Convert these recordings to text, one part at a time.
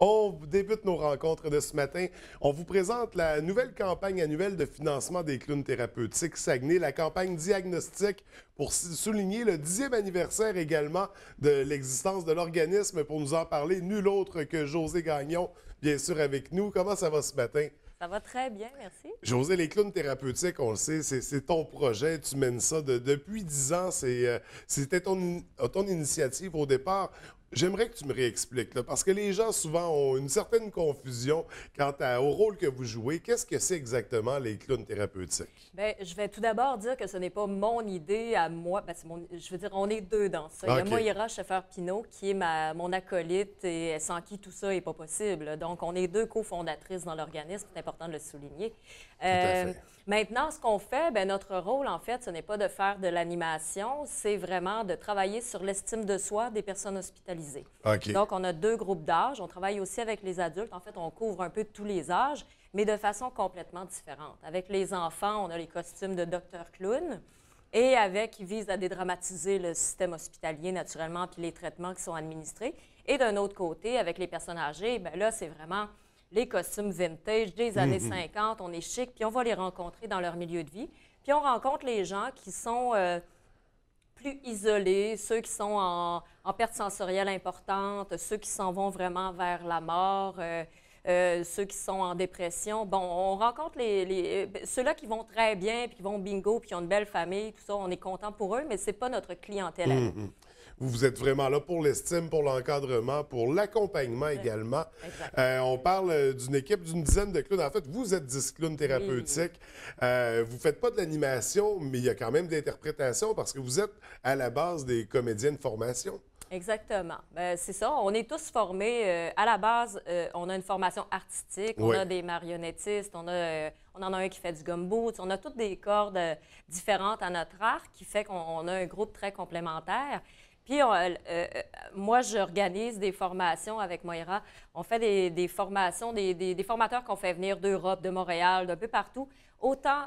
On débute nos rencontres de ce matin. On vous présente la nouvelle campagne annuelle de financement des clowns thérapeutiques Saguenay, la campagne Diagnostic pour souligner le 10e anniversaire également de l'existence de l'organisme. Pour nous en parler, nul autre que Josée Gagnon, bien sûr, avec nous. Comment ça va ce matin? Ça va très bien, merci. Josée, les clowns thérapeutiques, on le sait, c'est ton projet. Tu mènes ça depuis 10 ans. C'était ton initiative au départ. J'aimerais que tu me réexpliques, là, parce que les gens souvent ont une certaine confusion quant au rôle que vous jouez. Qu'est-ce que c'est exactement les clowns thérapeutiques? Bien, je vais tout d'abord dire que ce n'est pas mon idée à moi. Ben, je veux dire, on est deux dans ça. Il y a Moira Scheffer-Pinot qui est mon acolyte et sans qui tout ça n'est pas possible. Donc, on est deux cofondatrices dans l'organisme. C'est important de le souligner. Tout à fait. Maintenant, ce qu'on fait, bien, notre rôle, en fait, ce n'est pas de faire de l'animation, c'est vraiment de travailler sur l'estime de soi des personnes hospitalisées. OK. Donc, on a deux groupes d'âge. On travaille aussi avec les adultes. En fait, on couvre un peu tous les âges, mais de façon complètement différente. Avec les enfants, on a les costumes de Dr. Clown et qui visent à dédramatiser le système hospitalier, naturellement, puis les traitements qui sont administrés. Et d'un autre côté, avec les personnes âgées, bien là, c'est vraiment les costumes vintage des années 50, on est chic, puis on va les rencontrer dans leur milieu de vie. Puis on rencontre les gens qui sont plus isolés, ceux qui sont en perte sensorielle importante, ceux qui s'en vont vraiment vers la mort, ceux qui sont en dépression. Bon, on rencontre ceux-là qui vont très bien, puis qui vont bingo, puis qui ont une belle famille, tout ça, on est content pour eux, mais ce n'est pas notre clientèle à nous. Vous êtes vraiment là pour l'estime, pour l'encadrement, pour l'accompagnement également. On parle d'une équipe d'une dizaine de clowns. En fait, vous êtes 10 clowns thérapeutiques. Vous ne faites pas de l'animation, mais il y a quand même de l'interprétation parce que vous êtes à la base des comédiens de formation. Exactement. C'est ça. On est tous formés. À la base, on a une formation artistique, on a des marionnettistes, on en a un qui fait du gumboot. On a toutes des cordes différentes à notre art qui fait qu'on a un groupe très complémentaire. Puis, moi, j'organise des formations avec Moira. On fait des formations, des formateurs qu'on fait venir d'Europe, de Montréal, d'un peu partout, autant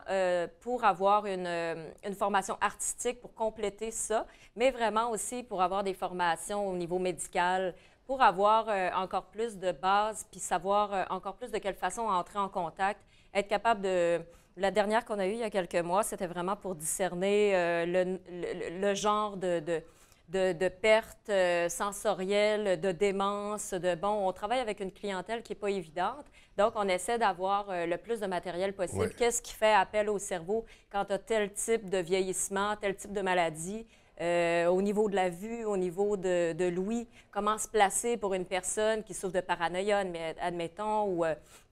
pour avoir une formation artistique pour compléter ça, mais vraiment aussi pour avoir des formations au niveau médical, pour avoir encore plus de base, puis savoir encore plus de quelle façon entrer en contact, être capable de... La dernière qu'on a eue il y a quelques mois, c'était vraiment pour discerner le genre de pertes sensorielles, de démence, on travaille avec une clientèle qui n'est pas évidente. Donc, on essaie d'avoir le plus de matériel possible. Ouais. Qu'est-ce qui fait appel au cerveau quand tu as tel type de vieillissement, tel type de maladie? Au niveau de la vue, au niveau de l'ouïe, comment se placer pour une personne qui souffre de paranoïa, admettons, ou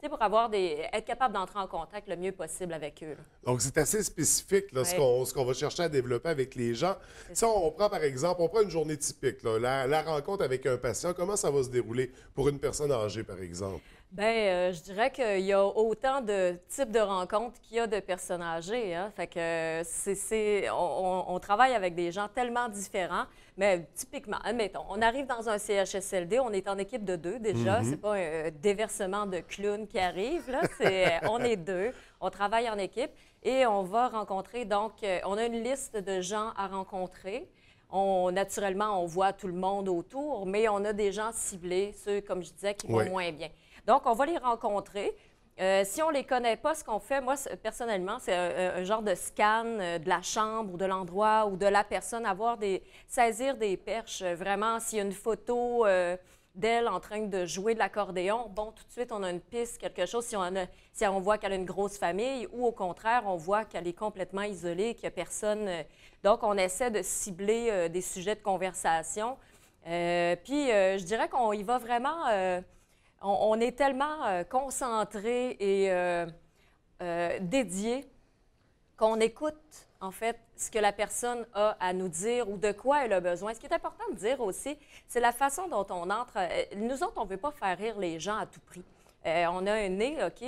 pour être capable d'entrer en contact le mieux possible avec eux. Là. Donc, c'est assez spécifique là, ce qu'on va chercher à développer avec les gens. Si on prend, par exemple, une journée typique, là, la rencontre avec un patient, comment ça va se dérouler pour une personne âgée, par exemple? Bien, je dirais qu'il y a autant de types de rencontres qu'il y a de personnes âgées. Hein? Fait que on travaille avec des gens tellement différents. Mais typiquement, admettons, on arrive dans un CHSLD, on est en équipe de deux déjà. C'est pas un déversement de clowns qui arrive, là. On est deux, on travaille en équipe et on va rencontrer, donc, on a une liste de gens à rencontrer. Naturellement, on voit tout le monde autour, mais on a des gens ciblés, ceux, comme je disais, qui vont moins bien. Donc, on va les rencontrer. Si on ne les connaît pas, ce qu'on fait, moi, personnellement, c'est un genre de scan de la chambre ou de l'endroit ou de la personne, saisir des perches. Vraiment, s'il y a une photo d'elle en train de jouer de l'accordéon, bon, tout de suite, on a une piste, quelque chose, si on voit qu'elle a une grosse famille ou au contraire, on voit qu'elle est complètement isolée, qu'il n'y a personne. Donc, on essaie de cibler des sujets de conversation. Puis, je dirais qu'on y va vraiment... On est tellement concentré et dédié qu'on écoute, en fait, ce que la personne a à nous dire ou de quoi elle a besoin. Ce qui est important de dire aussi, c'est la façon dont on entre. Nous autres, on ne veut pas faire rire les gens à tout prix. On a un nez, OK,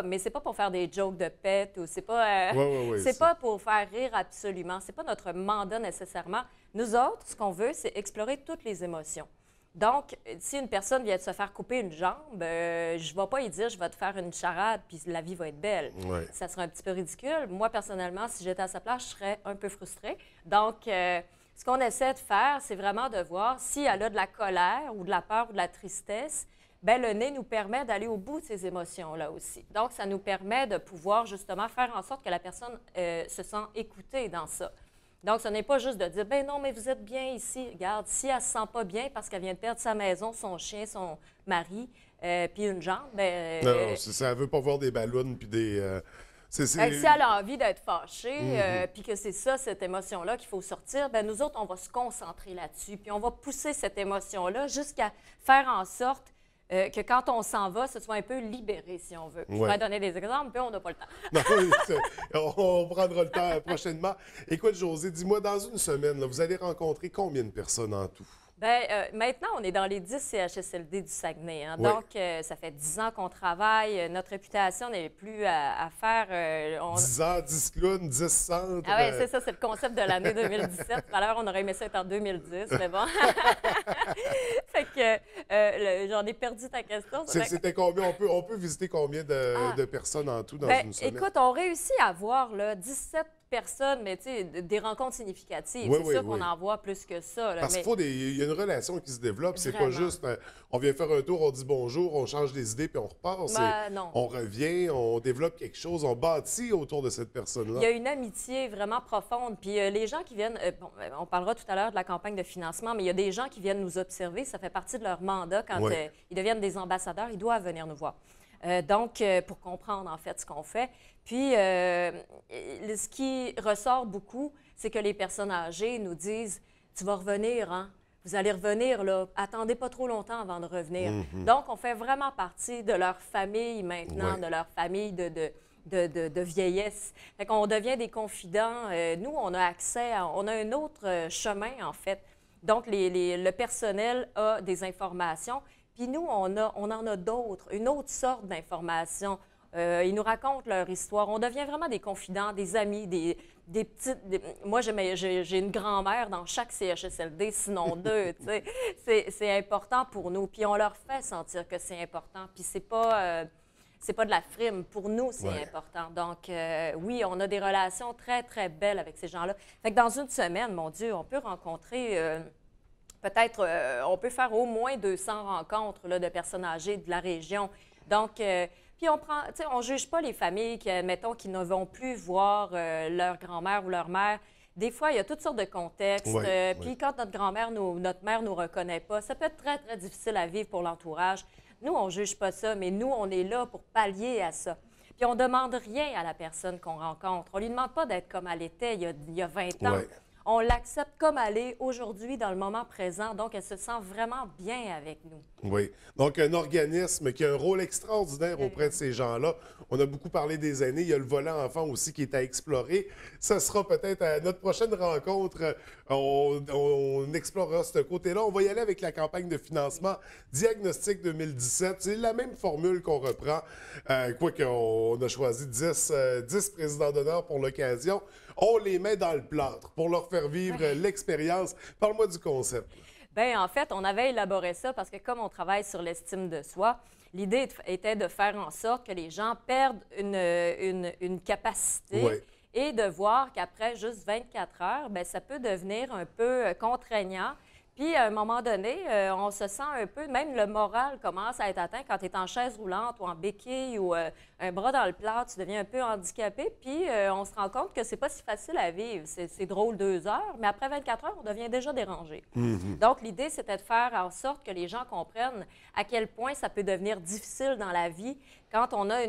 mais c'est pas pour faire des jokes de pète ou c'est pas, c'est pas pour faire rire absolument. C'est pas notre mandat nécessairement. Nous autres, ce qu'on veut, c'est explorer toutes les émotions. Donc, si une personne vient de se faire couper une jambe, je ne vais pas lui dire « je vais te faire une charade puis la vie va être belle ». Ça serait un petit peu ridicule. Moi, personnellement, si j'étais à sa place, je serais un peu frustrée. Donc, ce qu'on essaie de faire, c'est vraiment de voir si elle a de la colère ou de la peur ou de la tristesse, bien, le nez nous permet d'aller au bout de ces émotions-là aussi. Donc, ça nous permet de pouvoir justement faire en sorte que la personne se sent écoutée dans ça. Donc, ce n'est pas juste de dire, ben non, mais vous êtes bien ici. Regarde, si elle ne se sent pas bien parce qu'elle vient de perdre sa maison, son chien, son mari, puis une jambe, bien... Non, ça ne veut pas voir des ballons puis des... Si elle a envie d'être fâchée, puis que c'est ça, cette émotion-là qu'il faut sortir, bien, nous autres, on va se concentrer là-dessus, puis on va pousser cette émotion-là jusqu'à faire en sorte que quand on s'en va, ce soit un peu libéré, si on veut. Je pourrais donner des exemples, puis on n'a pas le temps. Non, on prendra le temps prochainement. Écoute, Josée, dis-moi, dans une semaine, là, vous allez rencontrer combien de personnes en tout? Bien, maintenant, on est dans les 10 CHSLD du Saguenay. Hein? Oui. Donc, ça fait 10 ans qu'on travaille. Notre réputation n'est plus à faire. 10 ans, 10 clowns, 10 centres. Ah oui, c'est ça, c'est le concept de l'année 2017. Tout à l'heure, on aurait aimé ça être en 2010, mais bon. Fait que j'en ai perdu ta question. C'était combien? On peut visiter combien de personnes en tout dans une semaine? Écoute, on réussit à avoir là, 17 personnes, mais tu sais, des rencontres significatives. Oui, c'est sûr qu'on en voit plus que ça. Là, parce qu'il y a une relation qui se développe. C'est pas juste, on vient faire un tour, on dit bonjour, on change des idées, puis on repart. Non. On revient, on développe quelque chose, on bâtit autour de cette personne-là. Il y a une amitié vraiment profonde. Puis les gens qui viennent, on parlera tout à l'heure de la campagne de financement, mais il y a des gens qui viennent nous observer. Ça fait partie de leur mandat. Quand ils deviennent des ambassadeurs, ils doivent venir nous voir. Donc, pour comprendre en fait ce qu'on fait. Puis, ce qui ressort beaucoup, c'est que les personnes âgées nous disent « Tu vas revenir, hein? Vous allez revenir, là. Attendez pas trop longtemps avant de revenir. Donc, on fait vraiment partie de leur famille maintenant, de leur famille de vieillesse. Fait qu'on devient des confidents. Nous, on a accès on a un autre chemin, en fait. Donc, le personnel a des informations. Puis nous, on en a d'autres, une autre sorte d'informations. Ils nous racontent leur histoire. On devient vraiment des confidents, des amis, des petites... Moi, j'ai une grand-mère dans chaque CHSLD, sinon deux. C'est important pour nous. Puis on leur fait sentir que c'est important. Puis c'est pas de la frime. Pour nous, c'est important. Donc, oui, on a des relations très, très belles avec ces gens-là. Fait que dans une semaine, mon Dieu, on peut rencontrer... Peut-être, on peut faire au moins 200 rencontres là, de personnes âgées de la région. Donc, puis on ne juge pas les familles qui, admettons, qui ne vont plus voir leur grand-mère ou leur mère. Des fois, il y a toutes sortes de contextes. Puis quand notre grand-mère, notre mère ne nous reconnaît pas, ça peut être très, très difficile à vivre pour l'entourage. Nous, on ne juge pas ça, mais nous, on est là pour pallier à ça. Puis on ne demande rien à la personne qu'on rencontre. On ne lui demande pas d'être comme elle était il y a 20 ans. On l'accepte comme elle est aujourd'hui, dans le moment présent. Donc, elle se sent vraiment bien avec nous. Oui. Donc, un organisme qui a un rôle extraordinaire auprès de ces gens-là. On a beaucoup parlé des aînés. Il y a le volet enfant aussi qui est à explorer. Ça sera peut-être à notre prochaine rencontre. On explorera ce côté-là. On va y aller avec la campagne de financement Diagnostic 2017. C'est la même formule qu'on reprend. Quoique, on a choisi 10 présidents d'honneur pour l'occasion. On les met dans le plâtre pour leur faire vivre l'expérience. Parle-moi du concept. Bien, en fait, on avait élaboré ça parce que comme on travaille sur l'estime de soi, l'idée était de faire en sorte que les gens perdent une capacité et de voir qu'après juste 24 heures, bien, ça peut devenir un peu contraignant. Puis, à un moment donné, on se sent un peu, même le moral commence à être atteint quand tu es en chaise roulante ou en béquille ou un bras dans le plâtre, tu deviens un peu handicapé. Puis, on se rend compte que c'est pas si facile à vivre. C'est drôle 2 heures, mais après 24 heures, on devient déjà dérangé. Donc, l'idée, c'était de faire en sorte que les gens comprennent à quel point ça peut devenir difficile dans la vie quand on a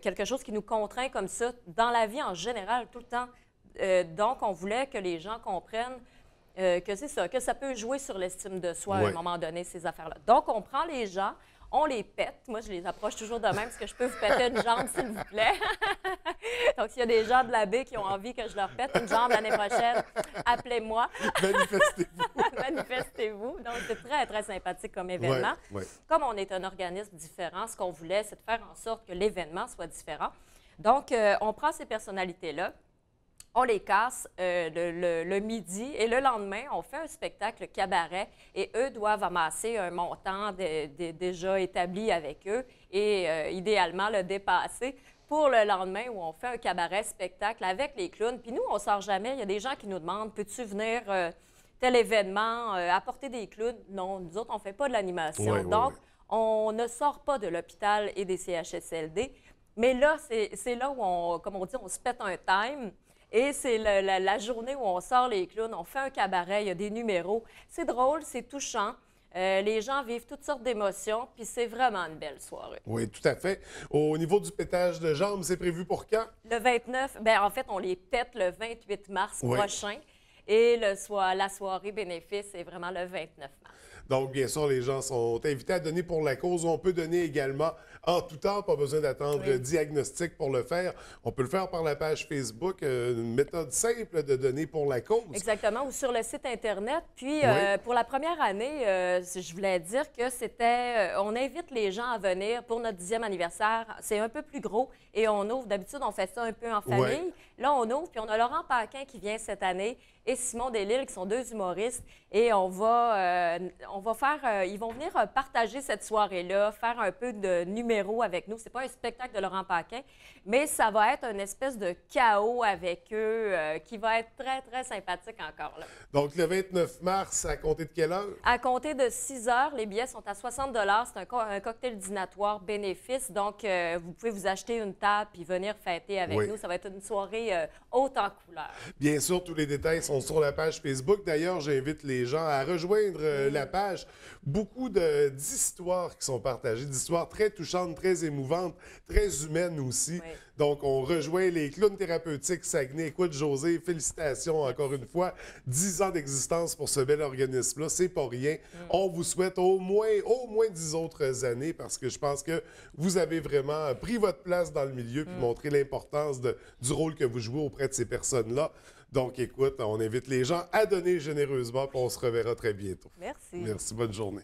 quelque chose qui nous contraint comme ça, dans la vie en général, tout le temps. Donc, on voulait que les gens comprennent que c'est ça, que ça peut jouer sur l'estime de soi à un moment donné, ces affaires-là. Donc, on prend les gens, on les pète. Moi, je les approche toujours de même. Est-ce que je peux vous péter une jambe, s'il vous plaît? Donc, s'il y a des gens de la baie qui ont envie que je leur pète une jambe l'année prochaine, appelez-moi. Manifestez-vous. Manifestez-vous. Donc, c'est très, très sympathique comme événement. Comme on est un organisme différent, ce qu'on voulait, c'est de faire en sorte que l'événement soit différent. Donc, on prend ces personnalités-là, on les casse le midi et le lendemain, on fait un spectacle cabaret et eux doivent amasser un montant déjà établi avec eux et idéalement le dépasser pour le lendemain où on fait un cabaret spectacle avec les clowns. Puis nous, on ne sort jamais. Il y a des gens qui nous demandent « Peux-tu venir tel événement, apporter des clowns? » Non, nous autres, on ne fait pas de l'animation. Donc, on ne sort pas de l'hôpital et des CHSLD. Mais là, c'est là où, comme on dit, on se pète un time. Et c'est la journée où on sort les clowns, on fait un cabaret, il y a des numéros. C'est drôle, c'est touchant. Les gens vivent toutes sortes d'émotions, puis c'est vraiment une belle soirée. Oui, tout à fait. Au niveau du pétage de jambes, c'est prévu pour quand? Le 29, bien, en fait, on les pète le 28 mars Oui. prochain. Et la soirée bénéfice est vraiment le 29 mars. Donc, bien sûr, les gens sont invités à donner pour la cause. On peut donner également en tout temps, pas besoin d'attendre le diagnostic pour le faire. On peut le faire par la page Facebook, une méthode simple de donner pour la cause. Exactement, ou sur le site Internet. Puis, Oui. pour la première année, je voulais dire que on invite les gens à venir pour notre 10e anniversaire. C'est un peu plus gros et on ouvre. D'habitude, on fait ça un peu en famille. Oui. Là, on ouvre, puis on a Laurent Paquin qui vient cette année et Simon Delisle, qui sont 2 humoristes. Et on va faire, ils vont venir partager cette soirée-là, faire un peu de numéros avec nous. C'est pas un spectacle de Laurent Paquin, mais ça va être une espèce de chaos avec eux qui va être très, très sympathique encore là. Donc, le 29 mars, à compter de quelle heure? À compter de 6 heures, les billets sont à 60 $. C'est un cocktail dînatoire bénéfice. Donc, vous pouvez vous acheter une table puis venir fêter avec Oui. nous. Ça va être une soirée haute en couleurs. Bien sûr, tous les détails sont sur la page Facebook. D'ailleurs, j'invite les gens à rejoindre la page. Beaucoup d'histoires qui sont partagées, d'histoires très touchantes, très émouvantes, très humaines aussi. Oui. Donc, on rejoint les clowns thérapeutiques Saguenay. Écoute, José, félicitations encore une fois. 10 ans d'existence pour ce bel organisme-là, c'est pas rien. On vous souhaite au moins 10 autres années parce que je pense que vous avez vraiment pris votre place dans le milieu puis montré l'importance du rôle que vous jouez auprès de ces personnes-là. Donc, écoute, on invite les gens à donner généreusement puis on se reverra très bientôt. Merci. Merci, bonne journée.